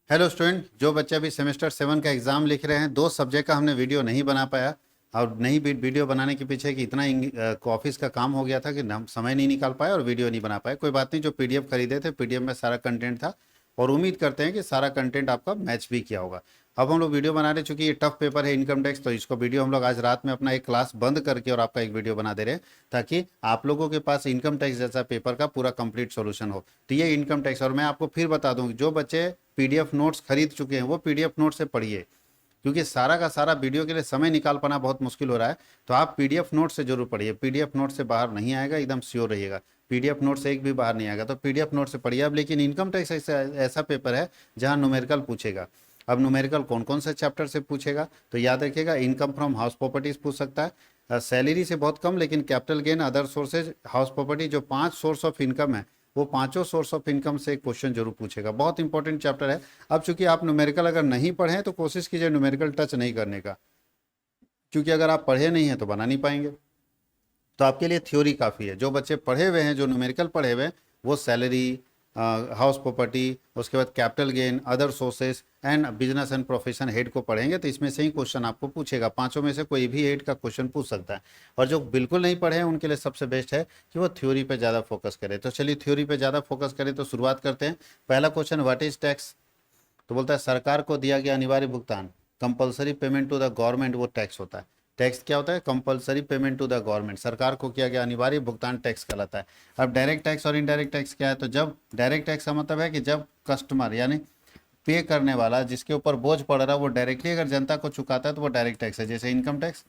Hello student, जो बच्चे अभी सेमेस्टर 7 का एग्जाम लिख रहे हैं, 2 सब्जेक्ट का हमने वीडियो नहीं बना पाया। और नहीं वीडियो बनाने के पीछे कि इतना ऑफिस का काम हो गया था कि हम समय नहीं निकाल पाए और वीडियो नहीं बना पाए। कोई बात नहीं, जो पीडीएफ खरीदे थे पीडीएफ में सारा कंटेंट था और उम्मीद करते हैं कि सारा कंटेंट आपका मैच भी किया होगा। अब हम लोग वीडियो बना रहे, चूंकि ये टफ पेपर है इनकम टैक्स, तो इसको वीडियो हम लोग आज रात में अपना एक क्लास बंद करके और आपका एक वीडियो बना दे रहे हैं, ताकि आप लोगों के पास इनकम टैक्स जैसा पेपर का पूरा कंप्लीट सॉल्यूशन हो। तो ये इनकम टैक्स, और मैं आपको फिर बता दूं, जो बच्चे पीडीएफ नोट्स खरीद चुके हैं वो पीडीएफ नोट से पढ़िए, क्योंकि सारा का सारा वीडियो के लिए समय निकाल पाना बहुत मुश्किल हो रहा है। तो आप पीडीएफ नोट से जरूर पढ़िए, पीडीएफ नोट से बाहर नहीं आएगा, एकदम श्योर रहिएगा। पीडीएफ नोट से एक भी बाहर नहीं आएगा, तो पीडीएफ नोट से पढ़िए। अब लेकिन इनकम टैक्स ऐसा ऐसा पेपर है जहाँ न्यूमेरिकल पूछेगा। अब न्यूमेरिकल कौन कौन से चैप्टर से पूछेगा, तो याद रखिएगा, इनकम फ्रॉम हाउस प्रॉपर्टीज पूछ सकता है, सैलरी से बहुत कम, लेकिन capital gain, other sources, house property, जो 5 सोर्स ऑफ इनकम है, वो पांचों सोर्स ऑफ इनकम से एक क्वेश्चन जरूर पूछेगा। बहुत इंपॉर्टेंट चैप्टर है। अब चूंकि आप न्यूमेरिकल अगर नहीं पढ़े हैं तो कोशिश कीजिए न्यूमेरिकल टच नहीं करने का, क्योंकि अगर आप पढ़े नहीं हैं तो बना नहीं पाएंगे। तो आपके लिए थ्योरी काफ़ी है। जो बच्चे पढ़े हुए हैं, जो न्यूमेरिकल पढ़े हुए हैं, वो सैलरी, हाउस प्रॉपर्टी, उसके बाद capital gain, other sources and business and profession head को पढ़ेंगे, तो इसमें से ही क्वेश्चन आपको पूछेगा। पांचों में से कोई भी हेड का क्वेश्चन पूछ सकता है। और जो बिल्कुल नहीं पढ़े हैं उनके लिए सबसे बेस्ट है कि वो थ्योरी पे ज़्यादा फोकस करें। तो चलिए थ्योरी पे ज़्यादा फोकस करें, तो शुरुआत करते हैं। पहला क्वेश्चन, व्हाट इज टैक्स? तो बोलता है सरकार को दिया गया अनिवार्य भुगतान, compulsory payment to the government, वो टैक्स होता है। टैक्स क्या होता है? Compulsory payment to the government, सरकार को किया गया अनिवार्य भुगतान टैक्स कहलाता है। अब डायरेक्ट टैक्स और इनडायरेक्ट टैक्स क्या है? तो जब डायरेक्ट टैक्स का मतलब है कि जब कस्टमर यानी पे करने वाला, जिसके ऊपर बोझ पड़ रहा है, वो डायरेक्टली अगर जनता को चुकाता है तो वो डायरेक्ट टैक्स है। जैसे इनकम टैक्स,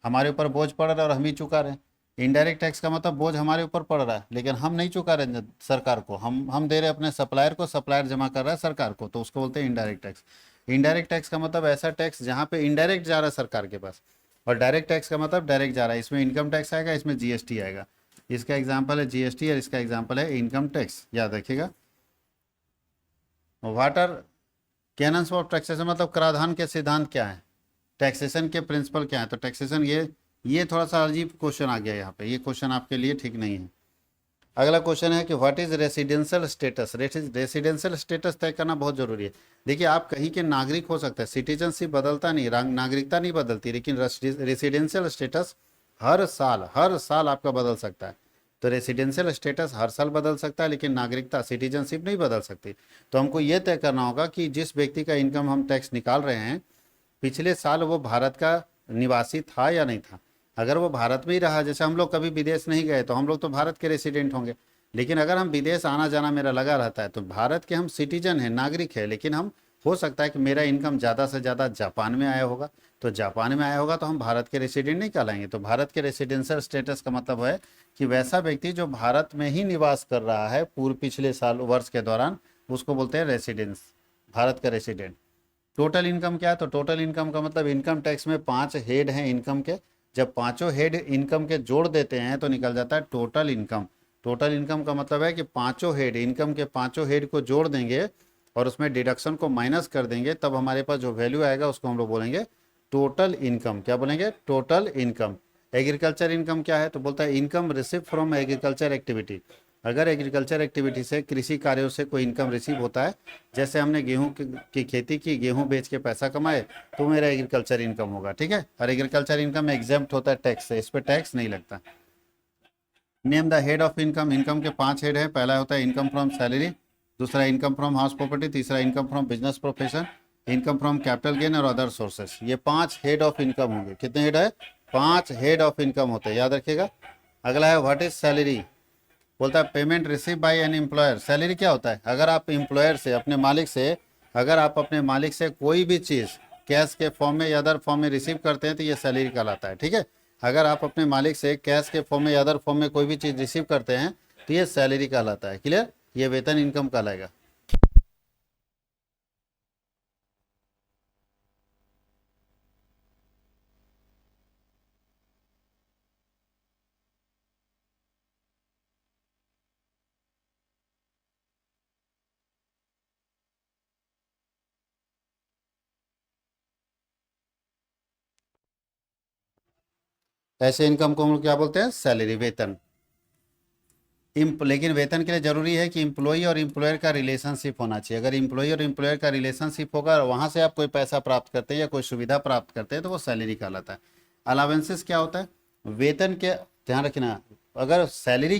हमारे ऊपर बोझ पड़ रहा है और हम ही चुका रहे हैं। इनडायरेक्ट टैक्स का मतलब बोझ हमारे ऊपर पड़ रहा है लेकिन हम नहीं चुका रहे हैं सरकार को, हम दे रहे हैं अपने सप्लायर को, सप्लायर जमा कर रहा है सरकार को, तो उसको बोलते हैं इनडायरेक्ट टैक्स। इनडायरेक्ट टैक्स का मतलब ऐसा टैक्स जहाँ पे इनडायरेक्ट जा रहा है सरकार के पास, और डायरेक्ट टैक्स का मतलब डायरेक्ट जा रहा है। इसमें इनकम टैक्स आएगा, इसमें जीएसटी आएगा। इसका एग्जाम्पल है जीएसटी और इसका एग्जाम्पल है इनकम टैक्स, याद रखिएगा। What are canons of taxation, मतलब कराधान के सिद्धांत क्या है, टैक्सेशन के प्रिंसिपल क्या है। तो टैक्सेशन, ये थोड़ा सा अजीब क्वेश्चन आ गया यहाँ पे, ये क्वेश्चन आपके लिए ठीक नहीं है। अगला क्वेश्चन है कि what is residential status. Residential status तय करना बहुत जरूरी है। देखिए, आप कहीं के नागरिक हो सकते हैं, सिटीजनशिप बदलता नहीं, नागरिकता नहीं बदलती, लेकिन रेसिडेंशियल स्टेटस हर साल आपका बदल सकता है। तो रेसिडेंशियल स्टेटस हर साल बदल सकता है, लेकिन नागरिकता, सिटीजनशिप नहीं बदल सकती। तो हमको ये तय करना होगा कि जिस व्यक्ति का इनकम हम टैक्स निकाल रहे हैं, पिछले साल वो भारत का निवासी था या नहीं था। अगर वो भारत में ही रहा, जैसे हम लोग कभी विदेश नहीं गए तो हम लोग तो भारत के रेसिडेंट होंगे। लेकिन अगर हम विदेश आना जाना मेरा लगा रहता है तो भारत के हम सिटीजन हैं, नागरिक है, लेकिन हम, हो सकता है कि मेरा इनकम ज़्यादा से ज़्यादा जापान में आया होगा। तो जापान में आया होगा तो हम भारत के रेसिडेंट नहीं कहलाएंगे। तो भारत के रेसिडेंशियल स्टेटस का मतलब है कि वैसा व्यक्ति जो भारत में ही निवास कर रहा है पूर्व पिछले साल वर्ष के दौरान, उसको बोलते हैं रेसिडेंस, भारत का रेसिडेंट। टोटल इनकम क्या है? तो टोटल इनकम का मतलब, इनकम टैक्स में 5 हेड हैं इनकम के, जब पांचों हेड इनकम के जोड़ देते हैं तो निकल जाता है टोटल इनकम। टोटल इनकम का मतलब है कि पांचों हेड, इनकम के पांचों हेड को जोड़ देंगे और उसमें डिडक्शन को माइनस कर देंगे, तब हमारे पास जो वैल्यू आएगा उसको हम लोग बोलेंगे टोटल इनकम। क्या बोलेंगे? Total income. एग्रीकल्चर इनकम क्या है? तो बोलता है income receive from agriculture activity. अगर एग्रीकल्चर एक्टिविटी से, कृषि कार्यों से कोई इनकम रिसीव होता है, जैसे हमने गेहूं की खेती की, गेहूं बेच के पैसा कमाए, तो मेरा एग्रीकल्चर इनकम होगा। ठीक है, और एग्रीकल्चर इनकम एग्जेम्प्ट होता है टैक्स से, इस पर टैक्स नहीं लगता। Name the head of income. Income के 5 हेड है। पहला होता है इनकम फ्रॉम सैलरी, दूसरा इनकम फ्रॉम हाउस प्रॉपर्टी, तीसरा income from business profession, income from capital gain और अदर सोर्सेस। ये 5 हेड ऑफ इनकम होंगे। कितने हेड है? 5 हेड ऑफ इनकम होते हैं, याद रखिएगा। अगला है व्हाट इज सैलरी। बोलता है payment receive by an employer. Salary क्या होता है? अगर आप एम्प्लॉयर से, अपने मालिक से, अगर आप अपने मालिक से कोई भी चीज़ कैश के फॉर्म में या अदर फॉर्म में रिसीव करते हैं तो ये सैलरी कहलाता है। ठीक है, अगर आप अपने मालिक से कैश के फॉर्म में या अदर फॉर्म में कोई भी चीज़ रिसीव करते हैं तो ये सैलरी कहलाता है। क्लियर? ये वेतन इनकम कहलाएगा। ऐसे इनकम को हम लोग क्या बोलते हैं? सैलरी, वेतन। लेकिन वेतन के लिए जरूरी है कि इम्प्लॉई और इम्प्लॉयर का रिलेशनशिप होना चाहिए। अगर इम्प्लॉई और इम्प्लॉयर का रिलेशनशिप होगा और वहाँ से आप कोई पैसा प्राप्त करते हैं या कोई सुविधा प्राप्त करते हैं तो वो सैलरी कहलाता है। अलावेंसेस क्या होता है? वेतन के, ध्यान रखना, अगर सैलरी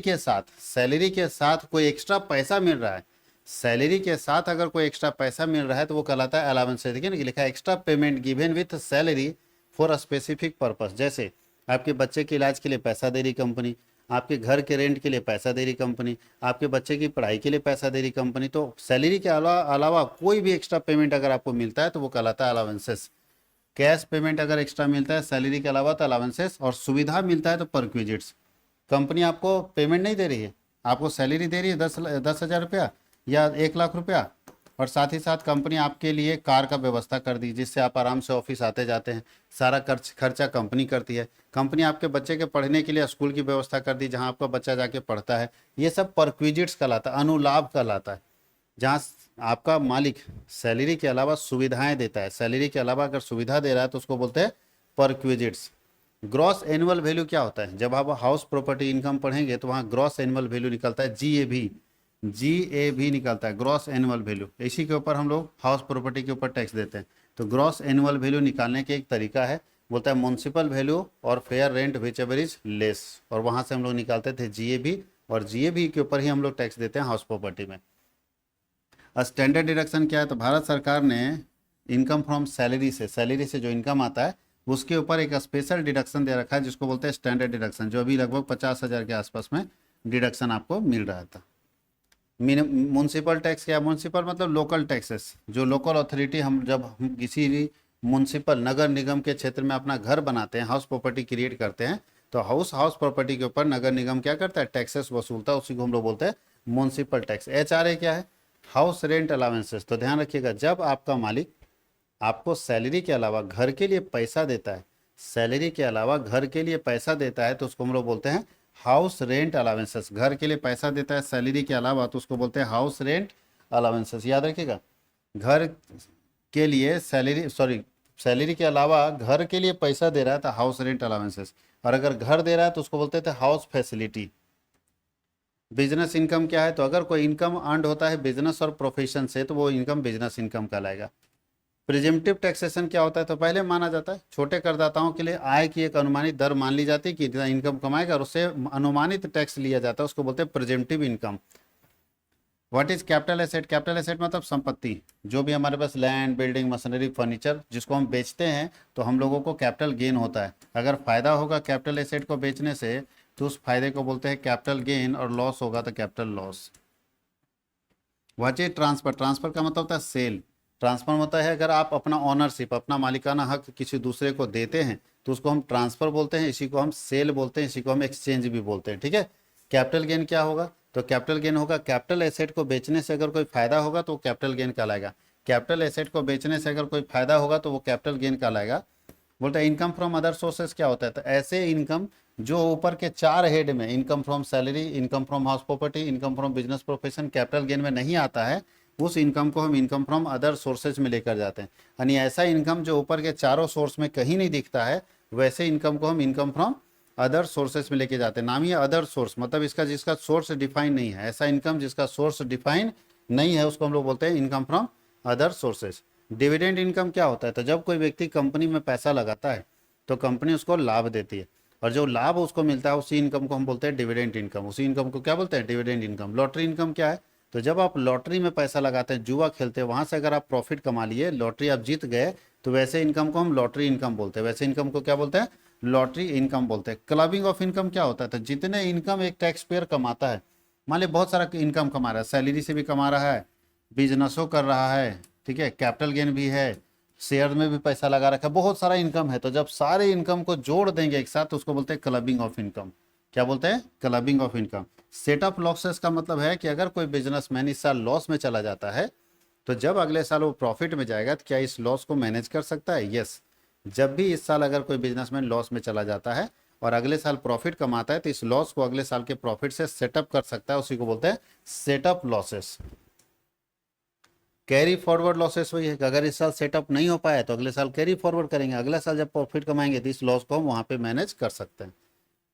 के साथ कोई एक्स्ट्रा पैसा मिल रहा है, सैलरी के साथ अगर कोई एक्स्ट्रा पैसा मिल रहा है तो वो कहलाता है अलावेंसेस। देखिए ना लिखा है extra payment given with salary for a specific purpose. जैसे आपके बच्चे के इलाज के लिए पैसा दे रही कंपनी, आपके घर के रेंट के लिए पैसा दे रही कंपनी, आपके बच्चे की पढ़ाई के लिए पैसा दे रही कंपनी, तो सैलरी के अलावा कोई भी एक्स्ट्रा पेमेंट अगर आपको मिलता है तो वो कहलाता है अलावेंसेस। कैश पेमेंट अगर एक्स्ट्रा मिलता है सैलरी के अलावा तो अलावेंसेस, और सुविधा मिलता है तो परक्विजिट्स। कंपनी आपको पेमेंट नहीं दे रही है, आपको सैलरी दे रही है 10,000 रुपया या 1 लाख रुपया, और साथ ही साथ कंपनी आपके लिए कार का व्यवस्था कर दी जिससे आप आराम से ऑफिस आते जाते हैं, सारा खर्चा कंपनी करती है। कंपनी आपके बच्चे के पढ़ने के लिए स्कूल की व्यवस्था कर दी जहां आपका बच्चा जाके पढ़ता है। ये सब परक्विजिट्स कहलाता है, अनुलाभ कहलाता है, जहाँ आपका मालिक सैलरी के अलावा सुविधाएं देता है। सैलरी के अलावा अगर सुविधा दे रहा है तो उसको बोलते हैं परक्विजिट्स। ग्रॉस एनुअल वैल्यू क्या होता है? जब आप हाउस प्रॉपर्टी इनकम पढ़ेंगे तो वहाँ ग्रॉस एनुअल वैल्यू निकलता है, GAV निकलता है, ग्रॉस एनुअल वैल्यू। इसी के ऊपर हम लोग हाउस प्रॉपर्टी के ऊपर टैक्स देते हैं। तो ग्रॉस एनुअल वैल्यू निकालने के एक तरीका है, बोलता है म्युनिसिपल वैल्यू और fair rent which ever is less, और वहाँ से हम लोग निकालते थे GAV, और GAV के ऊपर ही हम लोग टैक्स देते हैं हाउस प्रॉपर्टी में। स्टैंडर्ड डिडक्शन क्या है? तो भारत सरकार ने इनकम फ्रॉम सैलरी से जो इनकम आता है उसके ऊपर एक स्पेशल डिडक्शन दे रखा है जिसको बोलते हैं स्टैंडर्ड डिडक्शन, जो अभी लगभग 50,000 के आसपास में डिडक्शन आपको मिल रहा था। म्यूनसिपल टैक्स क्या? म्यूनसिपल मतलब लोकल टैक्सेस, जो लोकल अथॉरिटी, जब हम किसी भी म्यूनसिपल नगर निगम के क्षेत्र में अपना घर बनाते हैं, हाउस प्रॉपर्टी क्रिएट करते हैं, तो हाउस प्रॉपर्टी के ऊपर नगर निगम क्या करता है? टैक्सेस वसूलता है, उसी को हम लोग बोलते हैं म्यूनसिपल टैक्स। HRA क्या है? House rent allowances. तो ध्यान रखिएगा, जब आपका मालिक आपको सैलरी के अलावा घर के लिए पैसा देता है, सैलरी के अलावा घर के लिए पैसा देता है तो उसको हम लोग बोलते हैं हाउस रेंट अलावेंसेस। घर के लिए पैसा देता है सैलरी के अलावा तो उसको बोलते हैं हाउस रेंट अलावेंसेस। याद रखिएगा, घर के लिए सैलरी के अलावा घर के लिए पैसा दे रहा है तो हाउस रेंट अलावेंसेस, और अगर घर दे रहा है तो उसको बोलते थे हाउस फैसिलिटी। बिजनेस इनकम क्या है? तो अगर कोई इनकम अर्न होता है बिजनेस और प्रोफेशन से तो वो इनकम बिजनेस इनकम कहलाएगा। प्रिजेम्पटिव टैक्सेशन क्या होता है? तो पहले माना जाता है छोटे करदाताओं के लिए आय की एक अनुमानित दर मान ली जाती है कि इतना इनकम कमाएगा और उससे अनुमानित टैक्स लिया जाता है, उसको बोलते हैं presumptive income. What is capital asset? Capital asset मतलब संपत्ति, जो भी हमारे पास लैंड, बिल्डिंग, मशीनरी, फर्नीचर जिसको हम बेचते हैं तो हम लोगों को कैपिटल गेन होता है। अगर फायदा होगा कैपिटल एसेट को बेचने से तो उस फायदे को बोलते हैं कैपिटल गेन, और लॉस होगा तो capital loss. What is transfer? Transfer का मतलब होता है सेल। ट्रांसफर होता है अगर आप अपना ऑनरशिप, अपना मालिकाना हक किसी दूसरे को देते हैं तो उसको हम ट्रांसफर बोलते हैं, इसी को हम सेल बोलते हैं, इसी को हम एक्सचेंज भी बोलते हैं। ठीक है। कैपिटल गेन क्या होगा? तो कैपिटल गेन होगा कैपिटल एसेट को बेचने से अगर कोई फायदा होगा तो वो कैपिटल गेन कहलाएगा। कैपिटल एसेट को बेचने से अगर कोई फायदा होगा तो वो कैपिटल गेन कहलाएगा। बोलते हैं इनकम फ्रॉम अदर सोर्सेस क्या होता है? तो ऐसे इनकम जो ऊपर के 4 हेड में, income from salary, income from house property, income from business profession, capital gain में नहीं आता है, उस इनकम को हम इनकम फ्रॉम अदर सोर्सेज में लेकर जाते हैं। यानी ऐसा इनकम जो ऊपर के चारों सोर्स में कहीं नहीं दिखता है, वैसे इनकम को हम इनकम फ्रॉम अदर सोर्सेज में लेके जाते हैं। नाम ही अदर सोर्स, मतलब इसका जिसका सोर्स डिफाइन नहीं है, ऐसा इनकम जिसका सोर्स डिफाइन नहीं है उसको हम लोग बोलते हैं income from other sources. Dividend income क्या होता है? तो जब कोई व्यक्ति कंपनी में पैसा लगाता है तो कंपनी उसको लाभ देती है, और जो लाभ उसको मिलता है उसी इनकम को हम बोलते हैं डिविडेंड इनकम। उसी इनकम को क्या बोलते हैं? Dividend income. लॉटरी इनकम क्या है? तो जब आप लॉटरी में पैसा लगाते हैं, जुआ खेलते हैं, वहां से अगर आप प्रॉफिट कमा लिए, लॉटरी आप जीत गए, तो वैसे इनकम को हम लॉटरी इनकम बोलते हैं। वैसे इनकम को क्या बोलते हैं? लॉटरी इनकम बोलते हैं। क्लबिंग ऑफ इनकम क्या होता है? तो जितने इनकम एक टैक्स पेयर कमाता है, मान लीजिए बहुत सारा इनकम कमा रहा है, सैलरी से भी कमा रहा है, बिजनेसों कर रहा है, ठीक है, कैपिटल गेन भी है, शेयर में भी पैसा लगा रखा है, बहुत सारा इनकम है, तो जब सारे इनकम को जोड़ देंगे एक साथ तो उसको बोलते हैं क्लबिंग ऑफ इनकम। क्या बोलते हैं? Clubbing of income. Set of losses का मतलब है कि अगर कोई बिजनेसमैन इस साल लॉस में चला जाता है तो जब अगले साल वो प्रॉफिट में जाएगा तो क्या इस लॉस को मैनेज कर सकता है? यस। जब भी इस साल अगर कोई बिजनेसमैन लॉस में चला जाता है और अगले साल प्रॉफिट कमाता है तो इस लॉस को अगले साल के प्रॉफिट से सेटअप कर सकता है, उसी को बोलते हैं setup losses. Carry forward losses वही है कि अगर इस साल सेटअप नहीं हो पाया तो अगले साल कैरी फॉरवर्ड करेंगे, अगले साल जब प्रॉफिट कमाएंगे तो इस लॉस को हम वहां पे मैनेज कर सकते हैं।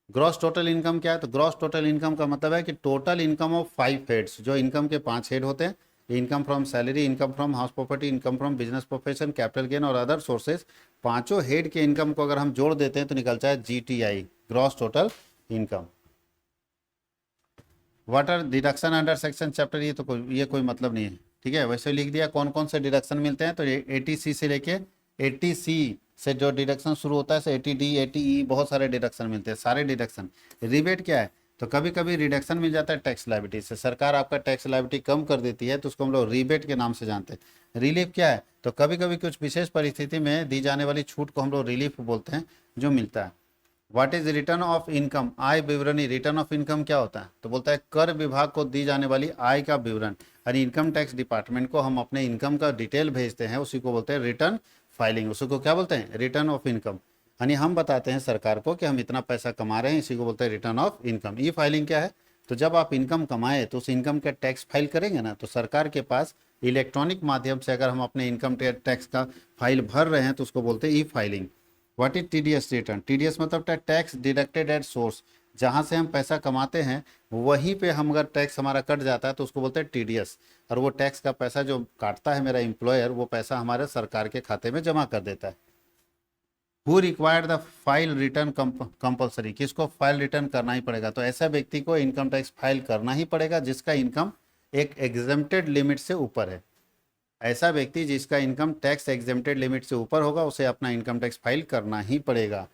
ग्रॉस टोटल इनकम क्या है? तो ग्रॉस टोटल इनकम का मतलब है कि टोटल इनकम ऑफ 5 हेड्स, जो इनकम के 5 हेड होते हैं, income from salary, income from house property, income from business profession, capital gain और अदर सोर्सेज, पांचों हेड के इनकम को अगर हम जोड़ देते हैं तो निकलता है GTI, gross total income. What are deduction under section chapter, ये कोई मतलब नहीं है, ठीक है। वैसे लिख दिया कौन कौन से डिडक्शन मिलते हैं, तो 80C से लेके 80C से जो डिडक्शन शुरू होता है, से 80D 80E बहुत सारे डिडक्शन मिलते हैं, सारे डिडक्शन। रिबेट क्या है? तो कभी कभी रिडक्शन मिल जाता है टैक्स लायबिलिटी से, सरकार आपका टैक्स लायबिलिटी कम कर देती है, तो उसको हम लोग रिबेट के नाम से जानते हैं। रिलीफ क्या है? तो कभी कभी कुछ विशेष परिस्थिति में दी जाने वाली छूट को हम लोग रिलीफ बोलते हैं, जो मिलता है। What is return of income, आय विवरणी। रिटर्न ऑफ इनकम क्या होता है? तो बोलता है कर विभाग को दी जाने वाली आय का विवरण, यानी इनकम टैक्स डिपार्टमेंट को हम अपने इनकम का डिटेल भेजते हैं, उसी को बोलते हैं रिटर्न फाइलिंग, उसी को क्या बोलते हैं? Return of income. यानी हम बताते हैं सरकार को कि हम इतना पैसा कमा रहे हैं, इसी को बोलते हैं return of income. E filing क्या है? तो जब आप इनकम कमाए तो उस इनकम का टैक्स फाइल करेंगे ना, तो सरकार के पास इलेक्ट्रॉनिक माध्यम से अगर हम अपने इनकम टैक्स का फाइल भर रहे हैं तो उसको बोलते हैं ई filing. What is TDS return? TDS मतलब टैक्स डिडक्टेड एट सोर्स, जहाँ से हम पैसा कमाते हैं वहीं पे हम अगर टैक्स हमारा कट जाता है तो उसको बोलते हैं TDS। और वो टैक्स का पैसा जो काटता है मेरा एम्प्लॉयर, वो पैसा हमारे सरकार के खाते में जमा कर देता है। Who required the file return compulsory, किसको फाइल रिटर्न करना ही पड़ेगा? तो ऐसा व्यक्ति को इनकम टैक्स फाइल करना ही पड़ेगा जिसका इनकम एक एग्जेम्प्टेड लिमिट से ऊपर है। ऐसा व्यक्ति जिसका इनकम टैक्स एग्जेम्प्टेड लिमिट से ऊपर होगा, उसे अपना इनकम टैक्स फाइल करना ही पड़ेगा।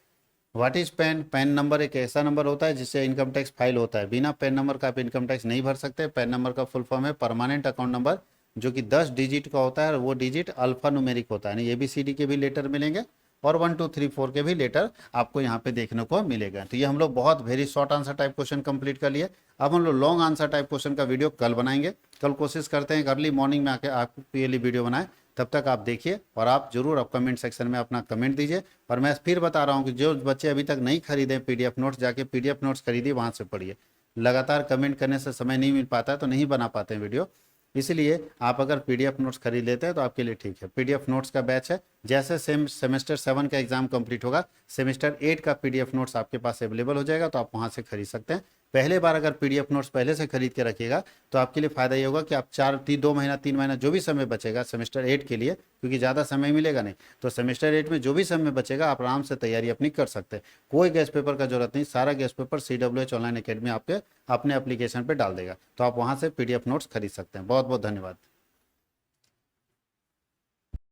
What is pan? Pan number एक ऐसा नंबर होता है जिससे इनकम टैक्स फाइल होता है, बिना पैन नंबर का आप इनकम टैक्स नहीं भर सकते। पैन नंबर का फुल फॉर्म है परमानेंट अकाउंट नंबर, जो कि 10 डिजिट का होता है, और वो डिजिट अल्फा न्यूमेरिक होता है, यानी ABCD के भी लेटर मिलेंगे और 1 2 3 4 के भी लेटर आपको यहाँ पे देखने को मिलेगा। तो ये हम लोग बहुत very short answer type question complete कर लिए। अब हम लोग लॉन्ग आंसर टाइप क्वेश्चन का वीडियो कल बनाएंगे। कल कोशिश करते हैं अर्ली मॉर्निंग में आके आपके लिए वीडियो बनाए। तब तक आप देखिए और आप जरूर आप कमेंट सेक्शन में अपना कमेंट दीजिए। और मैं फिर बता रहा हूँ कि जो बच्चे अभी तक नहीं खरीदे PDF नोट्स, जाके PDF नोट्स खरीदिए, वहाँ से पढ़िए। लगातार कमेंट करने से समय नहीं मिल पाता है तो नहीं बना पाते हैं वीडियो, इसलिए आप अगर PDF नोट्स खरीद लेते हैं तो आपके लिए ठीक है। PDF नोट्स का बैच है, जैसे सेमेस्टर 7 का एग्जाम कंप्लीट होगा, सेमेस्टर 8 का PDF नोट्स आपके पास अवेलेबल हो जाएगा, तो आप वहाँ से खरीद सकते हैं। पहले बार अगर PDF नोट्स पहले से खरीद के रखिएगा तो आपके लिए फ़ायदा ये होगा कि आप 2 महीना 3 महीना जो भी समय बचेगा सेमेस्टर 8 के लिए, क्योंकि ज़्यादा समय मिलेगा नहीं, तो सेमेस्टर 8 में जो भी समय बचेगा आप आराम से तैयारी अपनी कर सकते हैं। कोई गेस्ट पेपर का जरूरत नहीं, सारा guest paper CWH online academy आपके अपने एप्लीकेशन पर डाल देगा, तो आप वहाँ से PDF नोट्स खरीद सकते हैं। बहुत बहुत धन्यवाद।